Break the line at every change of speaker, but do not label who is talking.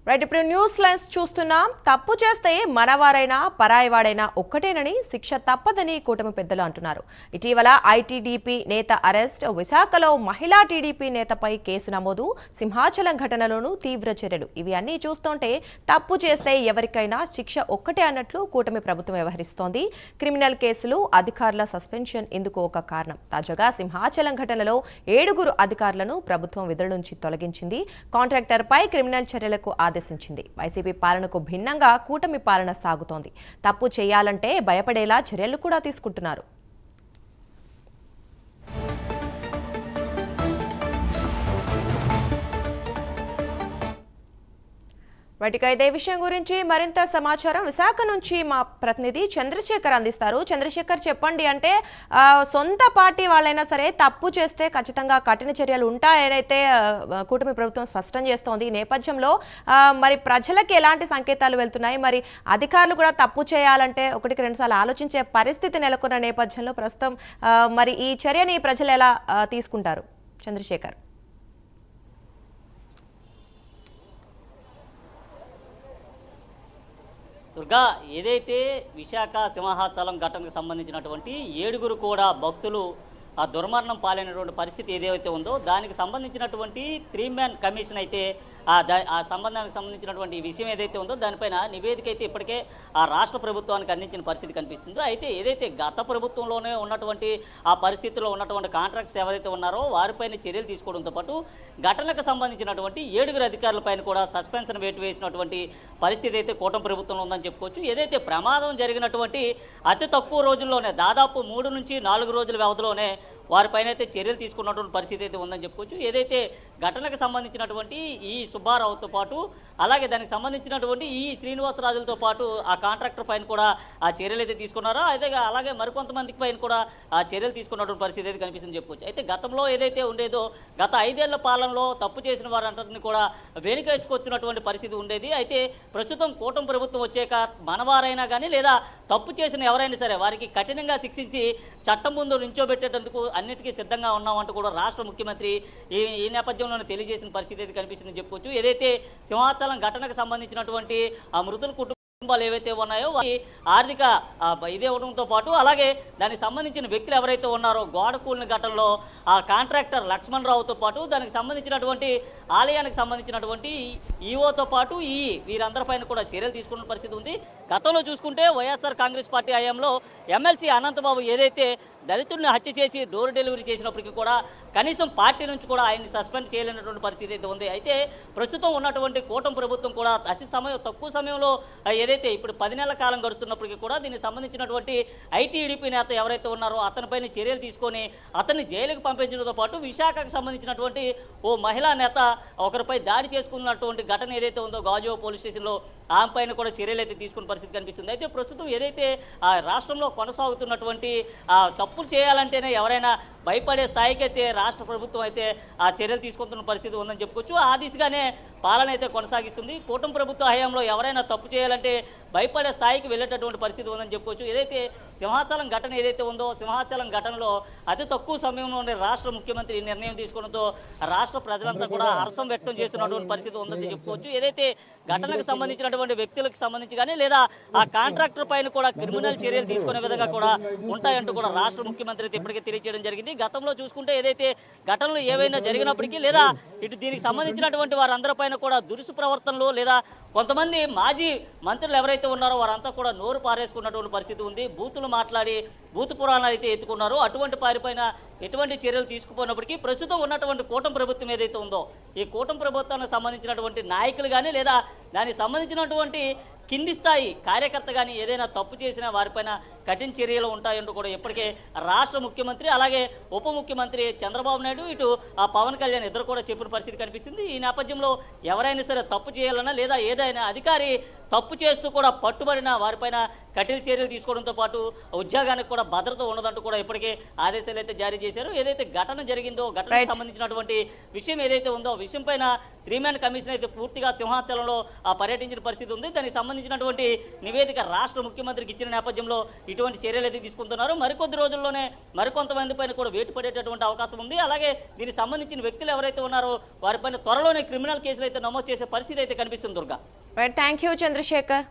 Right, ఇప్పుడు news lines చూస్తున్నాం. తప్పు చేస్తే మనవారైనా పరాయివాడైనా ఒక్కటేనని, శిక్ష తప్పదని కూటమి పెద్దలు అంటున్నారు. ఇటీవల ఐటీడీపీ నేత అరెస్ట్, విశాఖలో మహిళా టీడీపీ నేతపై కేసు నమోదు, సింహాచలం ఘటనలోనూ తీవ్ర చర్యలు, ఇవి అన్నీ చూస్తుంటే తప్పు చేస్తే ఎవరికైనా శిక్ష ఒక్కటే అన్నట్లు కూటమి ప్రభుత్వం వ్యవహరిస్తోంది. క్రిమినల్ కేసులు, అధికారుల సస్పెన్షన్ ఇందుకు ఒక కారణం. తాజాగా సింహాచలం ఘటనలో 7 అధికారులను ప్రభుత్వం విధుల నుంచి తొలగించింది. కాంట్రాక్టర్పై క్రిమినల్ చర్యలకు ఆదేశించింది. వైసీపీ పాలనకు భిన్నంగా కూటమి పాలన సాగుతోంది. తప్పు చేయాలంటే భయపడేలా చర్యలు కూడా తీసుకుంటున్నారు. వాటికి ఇదే విషయం గురించి మరింత సమాచారం విశాఖ నుంచి మా ప్రతినిధి చంద్రశేఖర్ అందిస్తారు. చంద్రశేఖర్, చెప్పండి. అంటే సొంత పార్టీ వాళ్ళైనా సరే తప్పు చేస్తే ఖచ్చితంగా కఠిన చర్యలు ఉంటాయనైతే కూటమి ప్రభుత్వం స్పష్టం చేస్తోంది. ఈ నేపథ్యంలో మరి ప్రజలకి ఎలాంటి సంకేతాలు వెళ్తున్నాయి? మరి అధికారులు కూడా తప్పు చేయాలంటే ఒకటికి 2 సార్లు ఆలోచించే పరిస్థితి నెలకొన్న నేపథ్యంలో ప్రస్తుతం మరి ఈ చర్యని ప్రజలు ఎలా తీసుకుంటారు? చంద్రశేఖర్.
దుర్గా, ఏదైతే విశాఖ సింహాచలం ఘటనకు సంబంధించినటువంటి 7 కూడా భక్తులు ఆ దుర్మరణం పాలైనటువంటి పరిస్థితి ఏదైతే ఉందో దానికి సంబంధించినటువంటి 3-man కమిషన్ అయితే ఆ సంబంధానికి సంబంధించినటువంటి విషయం ఏదైతే ఉందో దానిపైన నివేదిక అయితే ఇప్పటికే ఆ రాష్ట్ర ప్రభుత్వానికి అందించిన పరిస్థితి కనిపిస్తుందో, అయితే ఏదైతే గత ప్రభుత్వంలోనే ఉన్నటువంటి ఆ పరిస్థితిలో ఉన్నటువంటి కాంట్రాక్ట్స్ ఎవరైతే ఉన్నారో వారిపైన చర్యలు తీసుకోవడంతో పాటు ఘటనకు సంబంధించినటువంటి 7 అధికారులపైన కూడా సస్పెన్షన్ వేటు వేసినటువంటి పరిస్థితి అయితే కూటమి ప్రభుత్వంలో ఉందని చెప్పుకోవచ్చు. ఏదైతే ప్రమాదం జరిగినటువంటి అతి తక్కువ రోజుల్లోనే దాదాపు 3 నుంచి 4 రోజుల వ్యవధిలోనే వారిపైన అయితే చర్యలు తీసుకున్నటువంటి పరిస్థితి అయితే ఉందని చెప్పుకోవచ్చు. ఏదైతే ఘటనకు సంబంధించినటువంటి ఈ సుబ్బారావుతో పాటు అలాగే దానికి సంబంధించినటువంటి ఈ శ్రీనివాసరాజులతో పాటు ఆ కాంట్రాక్టర్ పైన కూడా ఆ చర్యలు అయితే తీసుకున్నారో అలాగే మరికొంతమందికి పైన కూడా ఆ చర్యలు తీసుకున్నటువంటి పరిస్థితి అయితే కనిపిస్తుందని చెప్పుకోవచ్చు. అయితే గతంలో ఏదైతే ఉండేదో గత 5 ఏళ్ల పాలనలో తప్పు చేసిన వారందరినీ కూడా వెనుకేసుకొచ్చినటువంటి పరిస్థితి ఉండేది. అయితే ప్రస్తుతం కూటమి ప్రభుత్వం వచ్చాక మనవారైనా కానీ లేదా తప్పు చేసిన ఎవరైనా సరే వారికి కఠినంగా శిక్షించి చట్టం ముందు నుంచోబెట్టేటందుకు అన్నిటికీ సిద్ధంగా ఉన్నామంటూ కూడా రాష్ట్ర ముఖ్యమంత్రి ఈ నేపథ్యంలోనే తెలియజేసిన పరిస్థితి అయితే కనిపిస్తుందని చెప్పుకోవచ్చు. ఏదైతే సింహాచలం ఘటనకు సంబంధించినటువంటి ఆ మృతుల కుటుంబాలు ఏవైతే ఉన్నాయో వారి ఆర్థిక ఇదే ఇవ్వడంతో పాటు అలాగే దానికి సంబంధించిన వ్యక్తులు ఎవరైతే ఉన్నారో గోడ కూలిన ఘటనలో ఆ కాంట్రాక్టర్ లక్ష్మణ్ రావుతో పాటు దానికి సంబంధించినటువంటి ఆలయానికి సంబంధించినటువంటి ఈఓతో పాటు వీరందరిపైన కూడా చర్యలు తీసుకున్న పరిస్థితి ఉంది. గతంలో చూసుకుంటే వైఎస్ఆర్ కాంగ్రెస్ పార్టీ హయాంలో ఎమ్మెల్సీ అనంతబాబు ఏదైతే దళితుడిని హత్య చేసి డోర్ డెలివరీ చేసినప్పటికీ కూడా కనీసం పార్టీ నుంచి కూడా ఆయన్ని సస్పెండ్ చేయలేనటువంటి పరిస్థితి అయితే ఉంది. అయితే ప్రస్తుతం ఉన్నటువంటి కూటమి ప్రభుత్వం కూడా తక్కువ సమయంలో ఏదైతే ఇప్పుడు 10 నెలల కాలం గడుస్తున్నప్పటికీ కూడా దీనికి సంబంధించినటువంటి ఐటీడీపీ నేత ఎవరైతే ఉన్నారో అతనిపైన చర్యలు తీసుకొని అతన్ని జైలుకు పంపించడంతో పాటు విశాఖకు సంబంధించినటువంటి ఓ మహిళా నేత ఒకరిపై దాడి చేసుకున్నటువంటి ఘటన ఏదైతే ఉందో గాజువా పోలీస్ స్టేషన్లో ఆమె పైన కూడా చర్యలు అయితే తీసుకున్న పరిస్థితి కనిపిస్తుంది. అయితే ప్రస్తుతం ఏదైతే ఆ రాష్ట్రంలో కొనసాగుతున్నటువంటి తప్పులు చేయాలంటేనే ఎవరైనా భయపడే స్థాయికి అయితే రాష్ట్ర ప్రభుత్వం అయితే ఆ చర్యలు తీసుకుంటున్న పరిస్థితి ఉందని చెప్పుకోవచ్చు. ఆ దిశగానే పాలన అయితే కొనసాగిస్తుంది. కూటమి ప్రభుత్వ హయాంలో ఎవరైనా తప్పు చేయాలంటే భయపడే స్థాయికి వెళ్ళేటటువంటి పరిస్థితి ఉందని చెప్పుకోవచ్చు. ఏదైతే సింహాచలం ఘటన ఏదైతే ఉందో సింహాచలం ఘటనలో అతి తక్కువ సమయంలోనే రాష్ట్ర ముఖ్యమంత్రి నిర్ణయం తీసుకోవడంతో రాష్ట్ర ప్రజలంతా కూడా హర్షం వ్యక్తం చేస్తున్నటువంటి పరిస్థితి ఉందని చెప్పుకోవచ్చు. ఏదైతే ఘటనకు సంబంధించినటువంటి వ్యక్తులకు సంబంధించి కానీ లేదా ఆ కాంట్రాక్టర్ పైన కూడా క్రిమినల్ చర్యలు తీసుకునే విధంగా కూడా ఉంటాయంటూ కూడా రాష్ట్ర ముఖ్యమంత్రి ఇప్పటికే తెలియజేయడం జరిగింది. గతంలో చూసుకుంటే ఏదైతే ఘటనలు ఏవైనా జరిగినప్పటికీ లేదా ఇటు దీనికి సంబంధించినటువంటి వారందరిపైన కూడా దురుసు ప్రవర్తనలు లేదా కొంతమంది మాజీ మంత్రులు ఎవరైతే ఉన్నారో వారంతా కూడా నోరు పారేసుకున్నటువంటి పరిస్థితి ఉంది. బూతులు మాట్లాడి బూతు పురాణాలు అయితే ఎత్తుకున్నారు. అటువంటి వారిపైన ఎటువంటి చర్యలు తీసుకుపోయినప్పటికీ ప్రస్తుతం ఉన్నటువంటి కూటమి ప్రభుత్వం ఏదైతే ఉందో ఈ కూటమి ప్రభుత్వానికి సంబంధించినటువంటి నాయకులు కానీ లేదా దానికి సంబంధించినటువంటి కింది స్థాయి కార్యకర్త కానీ ఏదైనా తప్పు చేసినా వారిపైన కఠిన చర్యలు ఉంటాయంటూ కూడా ఇప్పటికే రాష్ట్ర ముఖ్యమంత్రి అలాగే ఉప ముఖ్యమంత్రి చంద్రబాబు నాయుడు ఇటు ఆ పవన్ కళ్యాణ్ ఇద్దరు కూడా చెప్పిన పరిస్థితి కనిపిస్తుంది. ఈ నేపథ్యంలో ఎవరైనా సరే తప్పు చేయాలన్నా లేదా ఏదైనా అధికారి తప్పు చేస్తూ కూడా పట్టుబడిన వారిపైన కఠిన చర్యలు తీసుకోవడంతో పాటు ఉద్యోగానికి కూడా భద్రత ఉండదంటూ కూడా ఇప్పటికే ఆదేశాలు అయితే జారీ చేశారు. ఏదైతే ఘటన జరిగిందో ఘటనకు సంబంధించినటువంటి విషయం ఏదైతే ఉందో విషయం పైన 3-మ్యాన్ కమిషన్ అయితే పూర్తిగా సింహాచలంలో పర్యటించిన పరిస్థితి ఉంది. దానికి సంబంధించినటువంటి నివేదిక రాష్ట్ర ముఖ్యమంత్రికి ఇచ్చిన నేపథ్యంలో ఇటువంటి చర్యలు అయితే తీసుకుంటున్నారు. మరికొద్ది రోజుల్లోనే మరికొంతమంది పైన కూడా వేటు పడేటటువంటి అవకాశం ఉంది. అలాగే దీనికి సంబంధించిన వ్యక్తులు ఎవరైతే ఉన్నారో వారిపైన త్వరలోనే క్రిమినల్ కేసులు అయితే నమోదు చేసే పరిస్థితి అయితే కనిపిస్తుంది. Durga,
thank you Chandrasekhar.